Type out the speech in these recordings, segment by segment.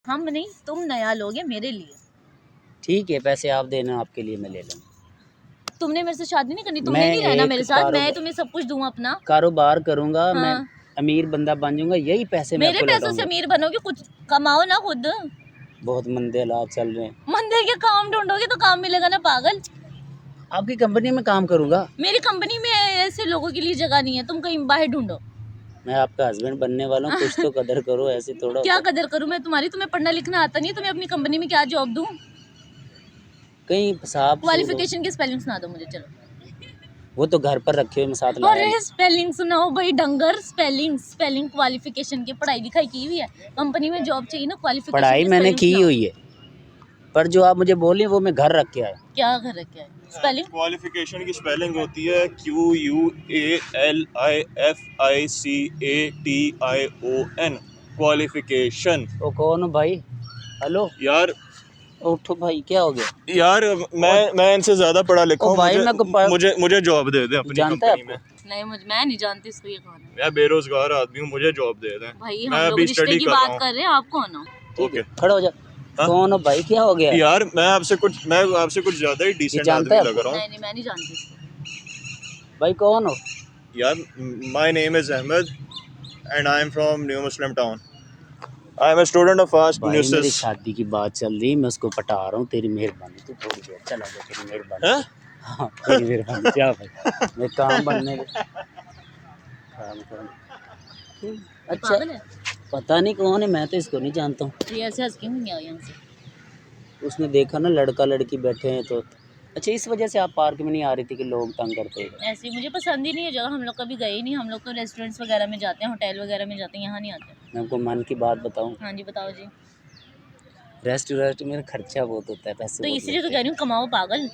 हम नहीं, तुम नया लोगे मेरे लिए। ठीक है, पैसे आप देना, आपके लिए मैं ले लूँगा। तुमने मेरे से शादी नहीं करनी, तुमने मैं नहीं रहना मेरे साथ, मैं कारोबार तुम्हें सब कुछ दूं अपना। कारोबार करूँगा मैं, हाँ। अमीर बंदा बन जाऊंगा, यही पैसे मैं मेरे आपको पैसों से लौटाऊंगा। अमीर बनोगे, कुछ कमाओ ना खुद। बहुत मंदे हालात चल रहे हैं। मंदिर के काम ढूंढोगे तो काम मिलेगा ना पागल। आपकी कंपनी में काम करूँगा। मेरी कंपनी में ऐसे लोगों के लिए जगह नहीं है, तुम कहीं बाहर ढूंढो। मैं आपका हस्बैंड बनने वाला हूँ, कुछ तो कदर करो, ऐसे थोड़ा क्या होता है। कदर करूं मैं तुम्हारी? तुम्हें पढ़ना लिखना आता नहीं है, तुम्हें अपनी कंपनी में क्या जॉब दूं? कहीं साहब क्वालिफिकेशन की स्पेलिंग सुना दो मुझे, चलो। वो तो घर पर रखे हुए मैं साथ लाया अरे नहीं। स्पेलिंग सुनाओ भाई डंगर, स्पेलिंग क्वालिफिकेशन की पढ़ाई लिखाई की हुई है, कंपनी में जॉब चाहिए ना, क्वालिफिकेशन पढ़ाई मैंने की सुनाओ। हुई है, पर जो आप मुझे बोली वो मैं घर रख के आया। क्या घर रखे है? स्पेलिंग क्वालिफिकेशन की स्पेलिंग होती है QUALIFICATION, क्वालिफिकेशन। वो कौन हो भाई? हेलो यार उठो भाई, क्या हो गया? यार मैं इनसे ज्यादा पढ़ा लिखा हूँ, भाई मुझे जॉब दे दे अपनी जानता है कंपनी में। आपको? नहीं, मैं नहीं जानती इसको, ये कौन है? मैं बेरोजगार आदमी हूँ, मुझे जॉब दे दें। भाई मैं हम लोग अभी रिश्ते स्टडी की कर बात रहा हूँ। कर रहे हैं, आप कौन हो? ओके, खड़ा हो जा। हाँ? कौन हो भाई, क्या हो गया? यार मैं आपसे कुछ ज्यादा ही डिसेंट जानता आदमी है लग रहा हूँ। नहीं मैं नहीं जानती इसको। भाई कौन हो? यार my name is Ahmed and I am from New Muslim Town. I am a student of FAST भाई मेरी न्यूसेस। शादी की बात चल रही, मैं उसको पटा रहा हूँ, तेरी मेहरबानी, तू थोड़ी देर चला जा, तेरी मेहरबानी। हैं? हाँ तेरी मेहरबानी, क्या भाई मैं काम बनने दे। काम कर। अच्छा पागल है पता नहीं कौन है, मैं तो इसको नहीं जानता हूँ। ये, ऐसे हंस क्यों नहीं आया यहाँ से? उसने देखा ना लड़का लड़की बैठे हैं तो। अच्छा इस वजह से आप पार्क में नहीं आ रही थी कि लोग तंग करते हैं? ऐसे ही मुझे पसंद ही नहीं है जगह, हम लोग कभी गए ही नहीं, हम लोग तो रेस्टोरेंट्स वगैरह में जाते हैं, होटल वगैरह में जाते हैं, यहाँ नहीं आते। मैं आपको मन की बात बताऊँ, हाँ जी बताओ जी। रेस्टोरेंट में खर्चा बहुत होता है, पैसे तो बहुत इसीलिए तो लगते कह हैं। रही हूँ, कमाओ पागल,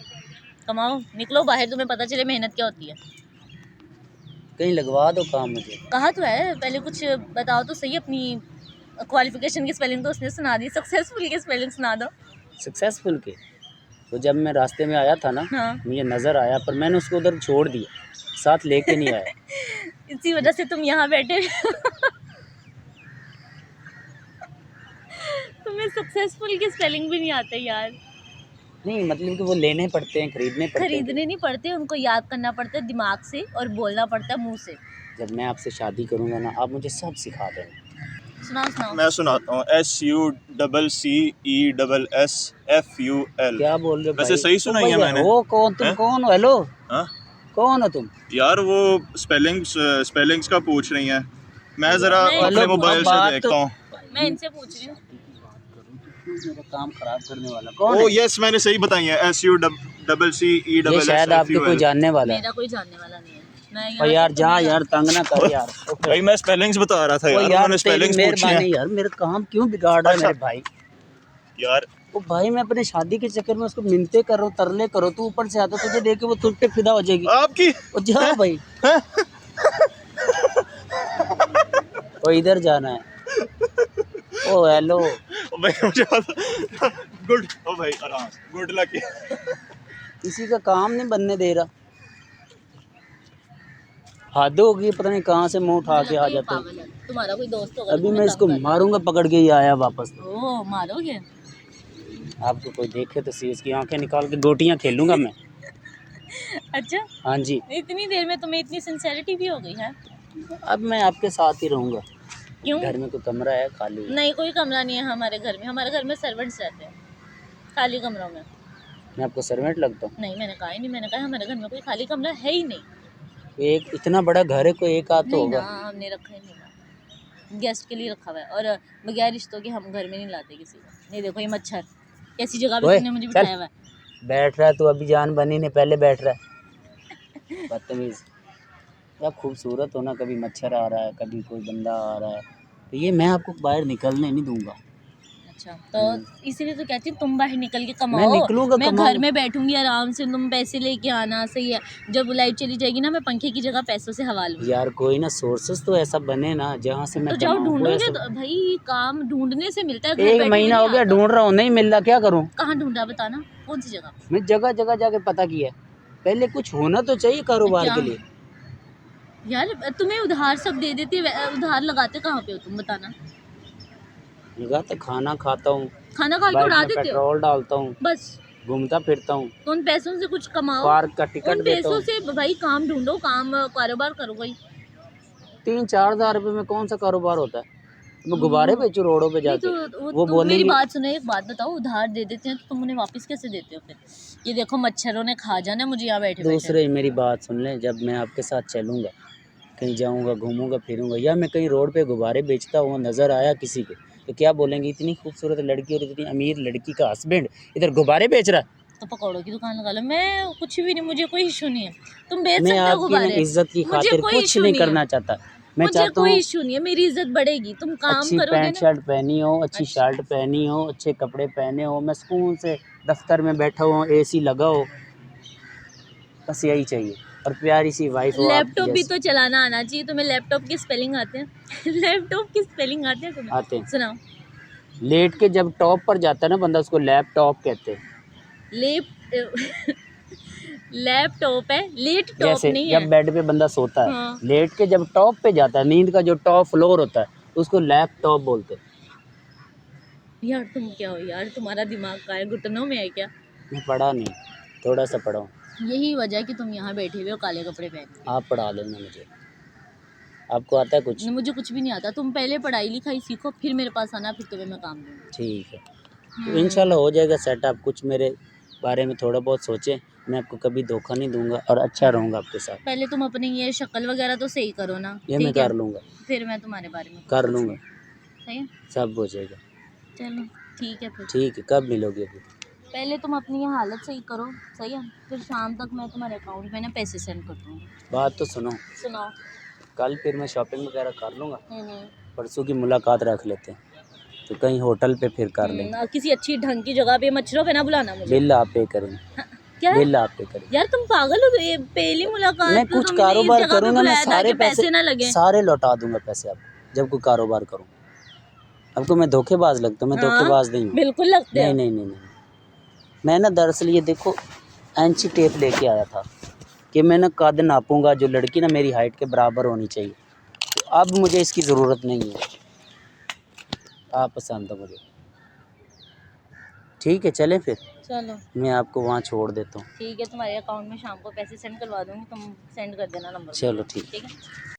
कमाओ, निकलो बाहर, तुम्हें पता चले मेहनत क्या होती है। कहीं लगवा दो काम मुझे। कहा तो है, पहले कुछ बताओ तो सही, अपनी क्वालिफिकेशन की स्पेलिंग तो उसने सुना दी, सक्सेसफुल की स्पेलिंग सुना दो। सक्सेसफुल के तो जब मैं रास्ते में आया था ना, हाँ। मुझे नज़र आया, पर मैंने उसको उधर छोड़ दिया, साथ लेके नहीं आया। इसी वजह से तुम यहाँ बैठे तुम्हें सक्सेसफुल की स्पेलिंग भी नहीं आते यार। नहीं मतलब कि वो लेने पड़ते हैं, खरीदने पड़ते हैं। खरीदने नहीं पड़ते, उनको याद करना पड़ता है दिमाग से, और बोलना पड़ता है मुंह से। जब मैं आपसे शादी करूँगा ना, आप मुझे सब सिखा देना। सुनाओ। मैं सुनाता हूँ SUCCESSFUL। क्या बोल रहे हो वैसे भाई? सही सुनाई है मैंने। वो कौन, तुम हैं? कौन हो? हेलो हाँ? कौन हो तुम? यार वो स्पेलिंग्स का पूछ रही हैं, मैं जरा नहीं, अपने मोबाइल से बात देखता हूँ। मैं इनसे पूछ रही हूँ। मेरा काम खराब करने वाला ओ कौन है? यस, मैंने सही बताई है, ये शायद आपके कोई SUCCESSFUL। जानने वाला है। मेरा कोई जानने वाला नहीं है। मैं और यहाँ यार से जा तुम्हें- यार, तंग ना कर यार। भाई मैं स्पेलिंग्स बता रहा था ओ यार, यार उन्होंने तेरी स्पेलिंग्स पूछी हैं। मेहरबानी यार, मेरा काम क्यों बिगाड़ रहा है अच्छा। मेरे भाई? यार ओ भाई मैं अपने शादी के चक्कर में उसको मिन्नतें कर रहा हूँ, तरले करो, तू ऊपर से आता, तुझे देख के वो तुझ पे फिदा हो जाएगी। आपकी ओ जा भाई। ओ इधर जाना है। ओ हेलो। ओ भाई मुझे गुड, ओ भाई आराम, गुड लक। किसी का काम नहीं बनने दे रहा, हद हो गई, पता नहीं कहाँ से मुंह उठा के आ ये जाता है। पागल है। तुम्हारा कोई दोस्त होगा, अभी तुम्हें मैं इसको तंग कर रहा मारूंगा पकड़ के, ही आया वापस। है। ओह मारोगे? आपको कोई देखे तो सी, उसकी आंखें निकाल के गोटियां खेलूंगा मैं। अच्छा, हाँ जी, इतनी देर में तुम्हें इतनी सिंसेरिटी भी हो गई है? अब मैं आपके साथ ही रहूंगा। क्यों? घर में कोई कमरा है खाली? नहीं कोई कमरा नहीं है हमारे घर में, हमारे घर में सर्वेंट्स रहते हैं खाली कमरों में। मैं आपको सर्वेंट लगता हूँ? नहीं मैंने कहा ही नहीं, मैंने कहा हमारे घर में कोई खाली कमरा है ही नहीं। एक इतना बड़ा घर है, कोई एक आध तो नहीं ना, होगा। हमने रखा ही नहीं ना, गेस्ट के लिए रखा हुआ है, और बगैर रिश्तों के हम घर में नहीं लाते किसी को। नहीं देखो ये मच्छर, कैसी जगह पे ओए, तुमने मुझे चल। बिठाया हुआ है। बैठ रहा है तू, अभी जान बनी ने पहले बैठ रहा है। बदतमीज। क्या खूबसूरत हो ना, कभी मच्छर आ रहा है, कभी कोई बंदा आ रहा है, तो ये मैं आपको बाहर निकलने नहीं दूंगा। अच्छा तो इसीलिए तो कहती हूँ तुम बाहर निकल के मैं कमाओ, निकलूंगा, मैं कमाऊं। घर में बैठूंगी आराम से, तुम पैसे लेके आना। सही है, जब लाइट चली जाएगी ना, मैं पंखे की जगह पैसों से हवा लूंगी। यार कोई ना सोर्सेस तो ऐसा बने ना जहाँ से मैं तो जाओ कमाऊं, कोई ढूंढोगे ऐसा। तो भाई, काम ढूंढने से मिलता है, घर एक बैठे महीना हुए हो गया नहीं आता। ढूंढ रहा हूँ, नहीं मिल रहा, क्या करूँ? कहाँ ढूंढा बताना, कौन सी जगह? मैं जगह जगह जाके पता किया, पहले कुछ होना तो चाहिए कारोबार क्या? के लिए। यार तुम्हें उधार सब दे देती है, उधार लगाते कहाँ पे हो तुम बताना? मैंने कहा तो खाना खाता हूँ, खाना खा के बाइक उड़ा में देते हो पेट्रोल डालता हूँ, बस। घूमता फिरता हूँ, तो उन पैसों से कुछ कमाओ, पार्क का टिकट उन देता पैसों हूँ। से भाई काम ढूंढो, काम कारोबार करो कोई। 3-4 हज़ार रुपये में कौन सा कारोबार होता है? मैं गुब्बारे बेचूं रोडों पे नहीं जाके? तो वो तुम मेरी बोलेंगी बात सुनो, एक बात बताओ, उधार दे देते हैं तो तुम उन्हें वापस कैसे देते हो फिर? ये देखो मच्छरों ने खा जाना मुझे यहाँ बैठे बैठे। दूसरे मेरी बात सुन लें, जब मैं आपके साथ चलूँगा, कहीं जाऊँगा, घूमूंगा फिरूंगा, या मैं कहीं रोड पे गुब्बारे बेचता हुआ नज़र आया किसी को, तो क्या बोलेंगे, इतनी खूबसूरत लड़की और इतनी अमीर लड़की का हस्बैंड इधर गुब्बारे बेच रहा है? तो पकौड़ों की दुकान लगा लो, मैं कुछ भी नहीं, मुझे कोई इशू नहीं है, तुम बेच मैं सकते हो आपकी ना गुब्बारे, इज्जत की मुझे खातिर कोई कुछ इशू नहीं नहीं है, करना चाहता। मैं मुझे चाहता कोई हूँ इशू नहीं है, मेरी इज्जत बढ़ेगी, तुम काम अच्छी करोगे पैंट ना। शर्ट पहनी हो, अच्छी अच्छा। शर्ट पहनी हो, अच्छे कपड़े पहने हो, मैं सुकून से दफ्तर में बैठा हूँ, एसी लगा हो, बस यही चाहिए। और प्यारी सी वाइफ हो आपकी लैपटॉप भी जैसी। तो चलाना आना चाहिए तुम्हें, लैपटॉप की स्पेलिंग आते हैं? लैपटॉप की स्पेलिंग आते हैं तुम्हें? आते हैं। सुनाओ। लेट के जब टॉप पर जाता है ना बंदा, उसको लैपटॉप कहते हैं। लेप लैपटॉप है, लेट टॉप जैसे नहीं है। जब बेड पे बंदा सोता है, हाँ। लेट के जब टॉप पे जाता है, नींद का जो टॉप फ्लोर होता है, उसको लैपटॉप बोलते हैं। यार तुम क्या हो यार, तुम्हारा दिमाग का है, घुटनों में है क्या? मैं पढ़ा नहीं, थोड़ा सा पढ़ा हूँ। यही वजह है कि तुम यहाँ बैठे हुए हो काले कपड़े पहन के। आप पढ़ा देना मुझे, आपको आता है कुछ? मुझे कुछ भी नहीं आता, तुम पहले पढ़ाई लिखाई सीखो, फिर मेरे पास आना, फिर तुम्हें मैं काम दूंगी। ठीक है, तो इंशाल्लाह हो जाएगा सेट। आप कुछ मेरे बारे में थोड़ा बहुत सोचें, मैं आपको कभी धोखा नहीं दूंगा और अच्छा रहूँगा आपके साथ। पहले तुम अपनी ये शक्ल वगैरह तो सही करो ना, ये मैं ठीक है? कर लूँगा, फिर मैं तुम्हारे बारे में कर लूँगा, सही है? सब हो जाएगा। चलो ठीक है फिर। ठीक है, कब मिलोगे अभी? पहले तुम अपनी ये हालत सही करो, सही है? फिर शाम तक मैं तुम्हारे अकाउंट में ना पैसे सेंड कर दूँगी। बात तो सुनो, सुनाओ। कल फिर मैं शॉपिंग वगैरह कर लूँगा, परसों की मुलाकात रख लेते हैं, तो कहीं होटल पे फिर कर लेंगे। किसी अच्छी ढंग की जगह पे, मच्छरों पे ना बुलाना मुझे। बिल आप पे करेंगे, हाँ, क्या है? बिल आप पे करेंगे। यार तुम पागल हो, ये पहली मुलाकात मैं पे कुछ तुमने इस कारोबार जगह पे करूँगा, मैं बुलाया था सारे कि पैसे ना लगे। सारे लौटा दूंगा पैसे आपको, जब कोई कारोबार करूँ। आपको मैं धोखेबाज लगता हूँ? मैं हाँ, धोखेबाज नहीं हूँ। बिल्कुल लगते हो। नहीं, मैं ना दरअसल ये देखो इंची टेप लेके आया था कि मैं ना कद नापूंगा, जो लड़की ना मेरी हाइट के बराबर होनी चाहिए। तो अब मुझे इसकी ज़रूरत नहीं है, आप पसंद हो मुझे। ठीक है, चलें फिर, चलो मैं आपको वहाँ छोड़ देता हूँ। ठीक है, तुम्हारे अकाउंट में शाम को पैसे सेंड करवा दूंगी, तुम सेंड कर देना नंबर। चलो ठीक। ठीक है।